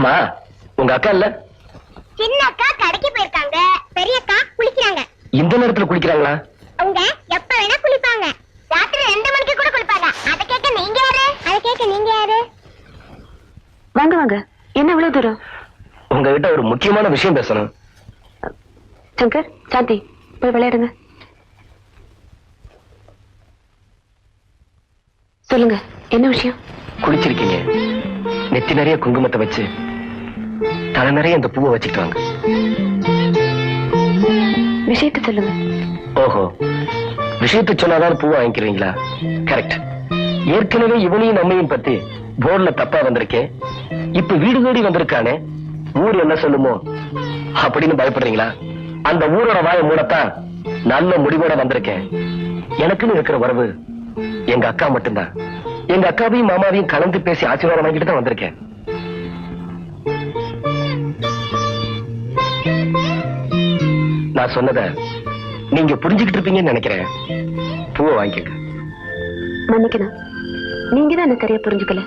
ஆமா, உங்க அக்கா இல்ல? சின்ன அக்கா கடைக்கு போயிருக்காங்க, பெரிய அக்கா குளிக்கிறாங்க. இந்த நேரத்துல குளிக்கிறாங்களா? அவங்க எப்ப வேணா குளிப்பாங்க. ராத்திரி 2 மணிக்கு கூட குளிப்பாங்க. அத கேட்க நீங்க யாரு? வாங்க வாங்க. என்ன இவ்வளவு தூரம்? உங்ககிட்ட ஒரு முக்கியமான விஷயம் பேசணும். சங்கர், சாந்தி, போய் விளையாடுங்க. சொல்லுங்க, என்ன விஷயம்? குளிச்சிருக்கீங்க, நெத்தி நிறைய குங்குமத்தை வச்சு தலை நிறைய இந்த பூவை வச்சுட்டு வாங்க. விஷயத்தை சொல்லுங்க. ஓஹோ, விஷயத்தை சொன்னாதான் பூவை வாங்கிக்கிறீங்களா? கரெக்ட். ஏற்கனவே இவனையும் நம்மையும் பத்தி போர்டுல தப்பா வந்திருக்கேன். இப்ப வீடு தேடி வந்திருக்கானே, ஊர் என்ன சொல்லுமோ அப்படின்னு பயப்படுறீங்களா? அந்த ஊரோட வாயை மூடத்தான் நல்ல முடிவோட வந்திருக்கேன். எனக்குன்னு இருக்கிற உறவு எங்க அக்கா மட்டும்தான். எங்க அக்காவையும் மாமாவையும் கலந்து பேசி ஆசீர்வாதம் வாங்கிட்டு தான் வந்திருக்கேன். நான் சொன்னத நீங்க புரிஞ்சுக்கிட்டு இருப்பீங்கன்னு நினைக்கிறேன். பூவை வாங்கிக்க. மன்னிக்கணும், நீங்க தான் என்ன சரியா புரிஞ்சுக்கல.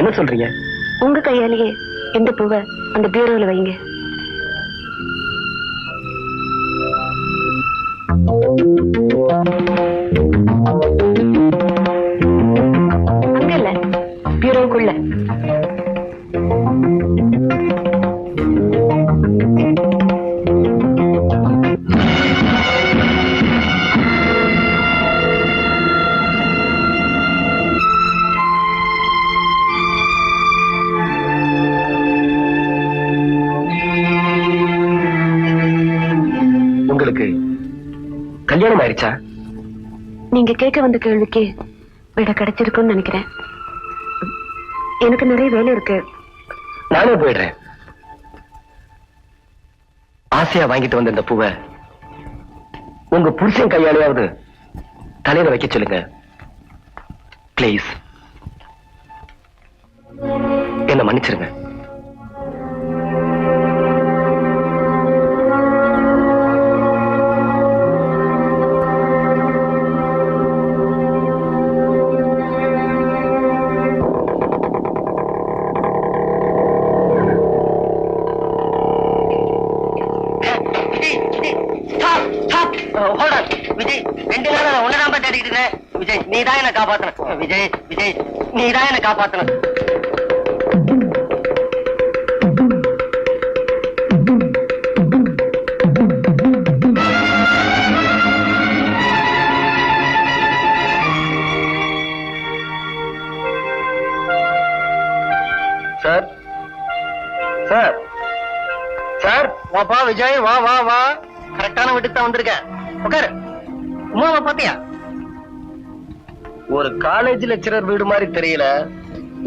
என்ன சொல்றீங்க? உங்க கையாலேயே எந்த பூவை அந்த பீரோல வைங்க. அங்க இல்ல, பீரோக்குள்ள. உங்களுக்கு கல்யாணம் ஆயிடுச்சா? நீங்க கேட்க வந்த கேள்விக்கு விட கிடைச்சிருக்குன்னு நினைக்கிறேன். எனக்கு நிறைய வேலை இருக்கு. நானே போயிடுறேன். ஆசையா வாங்கிட்டு வந்த இந்த பூவை உங்க புருஷன் கையாலையாவது தலையில வைக்க சொல்லுங்க பிளீஸ். என்ன மன்னிச்சிருங்க. விஜய், 2 நாளா ஒன்னதான் தேடிக்கிட்டு விஜய், நீதான் என்ன காப்பாத்தணும். விஜய் விஜய், நீதான் என்ன காப்பாத்தணும். சார், சார், சார், வாப்பா விஜய், வா வா வா. கரெக்டான வீட்டுக்கு தான் வந்திருக்க. உட்காரு. உமாவை பாத்தியா? ஒரு காலேஜ் லெக்சரர் வீடு மாதிரி தெரியல,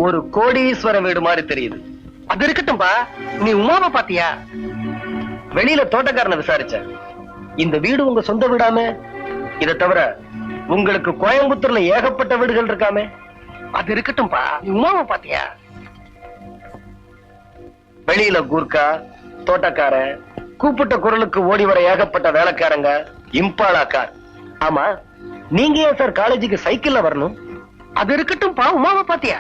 ஒரு கோடீஸ்வர வீடு மாதிரி தெரியுது. அது இருக்கட்டும்பா, நீ உமாவை பாத்தியா? வெளியில தோட்டக்காரனை விசாரிச்சேன். இந்த வீடு உங்க சொந்த வீடாமே? இதை தவிர உங்களுக்கு கோயம்புத்தூர்ல ஏகப்பட்ட வீடுகள் இருக்காமே? அது இருக்கட்டும்பா, நீ உமாவை பாத்தியா? வெளியில கூர்க்கா, தோட்டக்காரன், கூப்பிட்ட குரலுக்கு ஓடி வர ஏகப்பட்ட வேலைக்காரங்க, இம்பாலா கார். ஆமா, நீங்க ஏன் சார் காலேஜுக்கு சைக்கிள்ல வரணும்? அது இருக்கட்டும்பா, உமாவை பாத்தியா?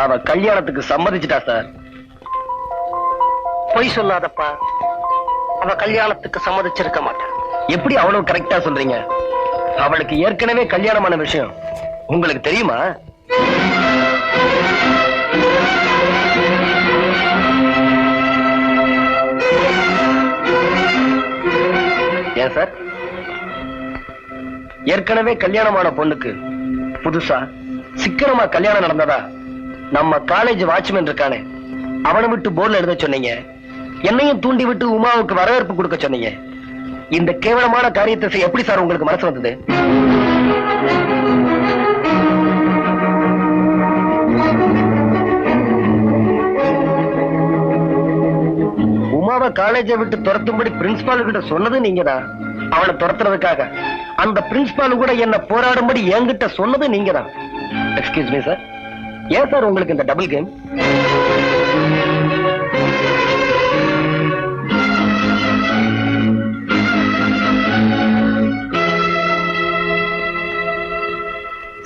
அவ கல்யாணத்துக்கு சம்மதிச்சிட்டா சார். பொய் சொல்லாதப்பா, அவ கல்யாணத்துக்கு சம்மதிச்சிருக்க மாட்டான். எப்படி அவ்வளவு கரெக்டா சொல்றீங்க? அவளுக்கு ஏற்கனவே கல்யாணமான விஷயம் உங்களுக்கு தெரியுமா? ஏன் சார், ஏற்கனவே கல்யாணமான பொண்ணுக்கு புதுசா சிக்கனமா கல்யாணம் நடந்ததா நம்ம காலேஜ் வாட்ச்மேன் இருக்கானே, அவனை விட்டு போர்ல எழுத சொன்னீங்க. என்னையும் தூண்டி விட்டு உமாவுக்கு வரவேற்பு கொடுக்க சொன்னீங்க. இந்த கேவலமான காரியத்தை செய்ய எப்படி சார் உங்களுக்கு மனசு வந்தது? உமாவை காலேஜை விட்டு துரத்தும்படி பிரின்சிபால் கிட்ட சொன்னது நீங்கதான். அவனை துரத்துறதுக்காக அந்த பிரின்சிபால் கூட என்ன போராடும்படி என்கிட்ட சொன்னது நீங்கதான். எக்ஸ்கியூஸ் மீ சார், ஏன் சார் உங்களுக்கு இந்த டபுள் கேம்?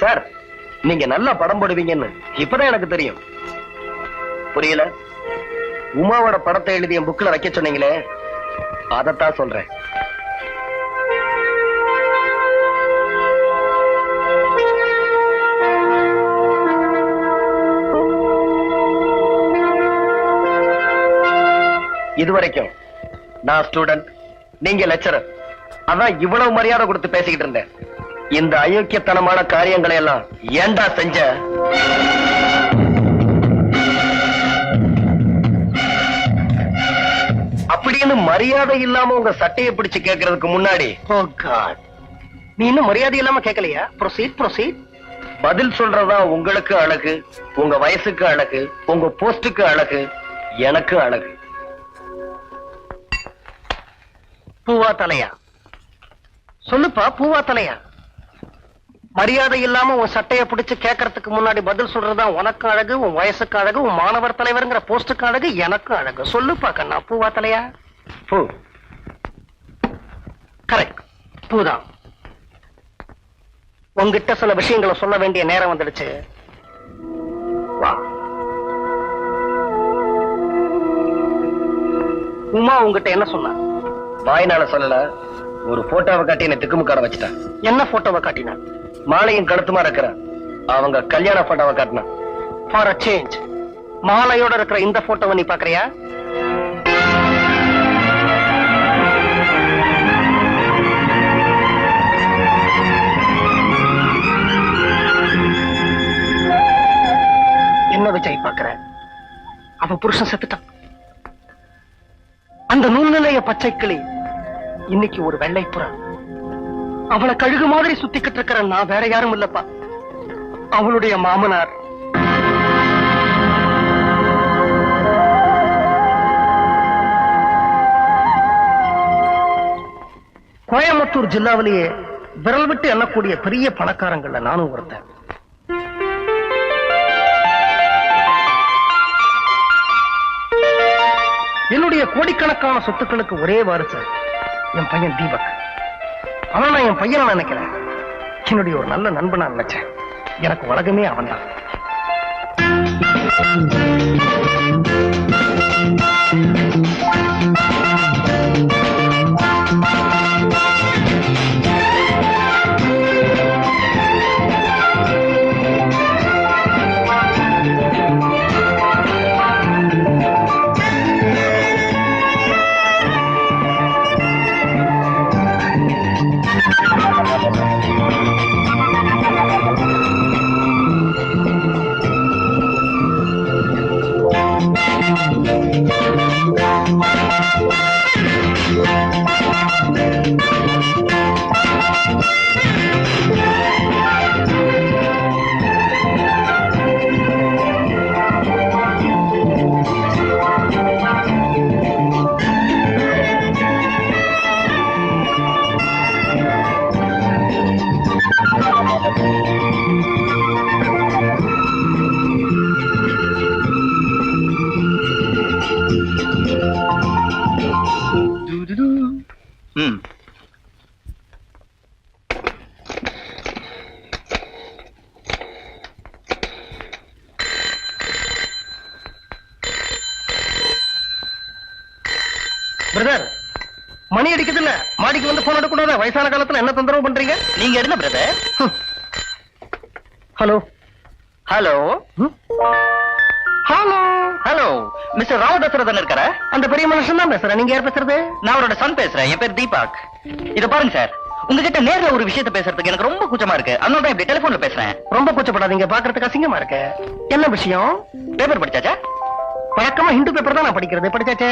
சார், நீங்க நல்லா படம் போடுவீங்கன்னு இப்பதான் எனக்கு தெரியும். புரியல? உமாவோட படத்தை எழுதி என் புக்ல வைக்க சொன்னீங்களே, அதத்தான் சொல்றேன். இதுவரைக்கும் நான் ஸ்டூடெண்ட், நீங்க லெக்சரர். அதான் இவ்வளவு மரியாதை கொடுத்து பேசிக்கிட்டு இருந்தேன். இந்த அயோக்கியத்தனமான காரியங்களை எல்லாம் ஏண்டா செஞ்ச? அப்படின்னு மரியாதை இல்லாம உங்க சட்டையை பிடிச்சு கேட்கறதுக்கு முன்னாடி, ஓ காட், நீ இன்னும் மரியாதை இல்லாம கேட்கலையா? ப்ரொசீட். பதில் சொல்றதா உங்களுக்கு அழகு, உங்க வயசுக்கு அழகு, உங்க போஸ்டுக்கு அழகு, எனக்கு அழகு. பூவா தலையா? சொல்லுப்பா, பூவா தலையா? மரியாதை இல்லாம உன் சட்டையை பிடிச்சு கேட்கறதுக்கு முன்னாடி பதில் சொல்றதா உனக்கு அழகு, உன் வயசுக்கு அழகு, உன் மாணவர் தலைவர்ங்கிற போஸ்டுக்கு அழகு, எனக்கு அழகு. சொல்லுப்பா கண்ணா, பூவா தலையா? பூ. கரெக்ட், பூதான். உங்ககிட்ட சில விஷயங்களை சொல்ல வேண்டிய நேரம் வந்துடுச்சு. வா. உமா உங்ககிட்ட என்ன சொன்னா? வாய்னால சொல்லல, ஒரு போட்டோவை காட்டி என்ன திக்குமுக்கார வச்சுட்டேன். என்ன போட்டோவை காட்டினா? மாலையும் கழுத்துமா இருக்கிற அவங்க கல்யாண போட்டோவை காட்டினா. ஃபார் அ சேஞ்ச் மாலையோட இருக்கிற இந்த போட்டோவை நீ பாக்குறியா? என்ன விஜய் பாக்குற? அவ புருஷன் செத்துட்டான். அந்த நூல்நிலைய பச்சை கிளி இன்னைக்கு ஒரு வெள்ளைப்புறா. அவளை கழுகு மாதிரி சுத்திக்கிட்டு இருக்கிற நான் வேற யாரும் இல்லப்பா, அவளுடைய மாமனார். கோயம்புத்தூர் ஜில்லாவிலேயே விரல் விட்டு எண்ணக்கூடிய பெரிய பணக்காரங்கள்ல நானும் ஒருத்தன். என்னுடைய கோடிக்கணக்கான சொத்துக்களுக்கு ஒரே வாரிசு என் பையன் தீபக். ஆனா நான் என் பையனை நினைக்கிறேன், என்னுடைய ஒரு நல்ல நண்பனா நினைச்சேன். எனக்கு உலகமே அவன் தான். பிரதர், மணி அடிக்குது இல்ல, மாடிக்கு வந்து போன் எடுக்கூடாத? வயசான காலத்துல என்ன தொந்தரவு பண்றீங்க? நீங்க எடுங்க brother. Hello hello hello hello, mister Ramadasarathan இருக்கார? அந்த பெரிய மனுஷன் தான் பேசுறேன். நீங்க யார் பேசுறது? நான் அவரோட சன் பேசுறேன். என் பேர் தீபக். இத பாருங்க சார், உங்ககிட்ட நேர்ல ஒரு விஷயத்தை பேசுறதுக்கு எனக்கு ரொம்ப கூச்சமா இருக்கு. அதனால தான் இப்படி டெலிபோன்ல பேசுறேன். ரொம்ப கூச்சப்படாதீங்க, பாக்குறதுக்கு அசிங்கமா இருக்கு. என்ன விஷயம்? பேப்பர் படிச்சாச்சா? வழக்கமா ஹிந்து பேப்பர் தான் நான் படிக்கிறது. படிச்சாச்சே?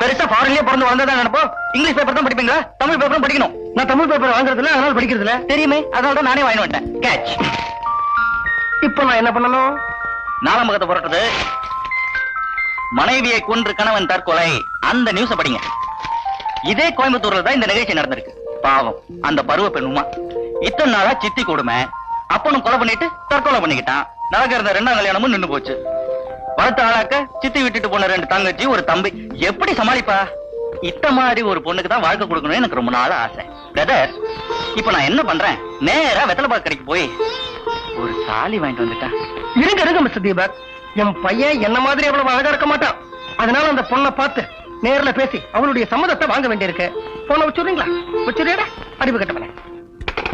பெருசா ஃபாரின்லயே பிறந்து வளர்ந்ததான் நினைப்போ. இங்கிலீஷ் பேப்பர் தான் படிப்பீங்களா? தமிழ் பேப்பரும் படிக்கணும். நான் தமிழ் பேப்பர் வாங்குறது இல்ல, அதனால படிக்கிறது இல்ல. தெரியுமே, அதனால தான் நானே வாங்கி வந்துட்டேன். கேட்ச். இப்போ நான் என்ன பண்ணணும்? நாலாம் பக்கத்தை புரட்டுது. மனைவியை கொன்று கணவன் தற்கொலை, அந்த நியூஸ படிங்க. இதே கோயம்புத்தூர்ல தான் இந்த நிகழ்ச்சி நடந்திருக்கு. பாவம் அந்த பருவ பெண் உமா இத்தனை நாளா சித்தி கொடுமை, அப்பனும் கொலை பண்ணிட்டு தற்கொலை பண்ணிக்கிட்டான். நடக்கிற ரெண்டாம் கல்யாணமும் நின்னு போச்சு. வளர்த்த ஆளாக்க சித்தி விட்டுட்டு போன 2 தங்கச்சி, ஒரு தம்பி. எப்படி சமாளிப்பா? இத்த மாதிரி ஒரு பொண்ணுக்கு தான் வாழ்க்கை கொடுக்கணும்னு எனக்கு ரொம்ப நாள் ஆசை. பிரதர், இப்ப நான் என்ன பண்றேன்? நேரா வெத்தலைப்பாக்கு கடைக்கு போய் ஒரு தாலி வாங்கிட்டு வந்துட்டா. இருங்க மிஸ்டர் தீபக், என் பையன் என்ன மாதிரி எவ்வளவு அழகா இருக்க மாட்டான். அதனால அந்த பொண்ணை பார்த்து நேர்ல பேசி அவளுடைய சம்மதத்தை வாங்க வேண்டியிருக்கு. பொண்ணை வச்சுடுறீங்களா? வச்சுடுறா, அறிவு கட்டவனே.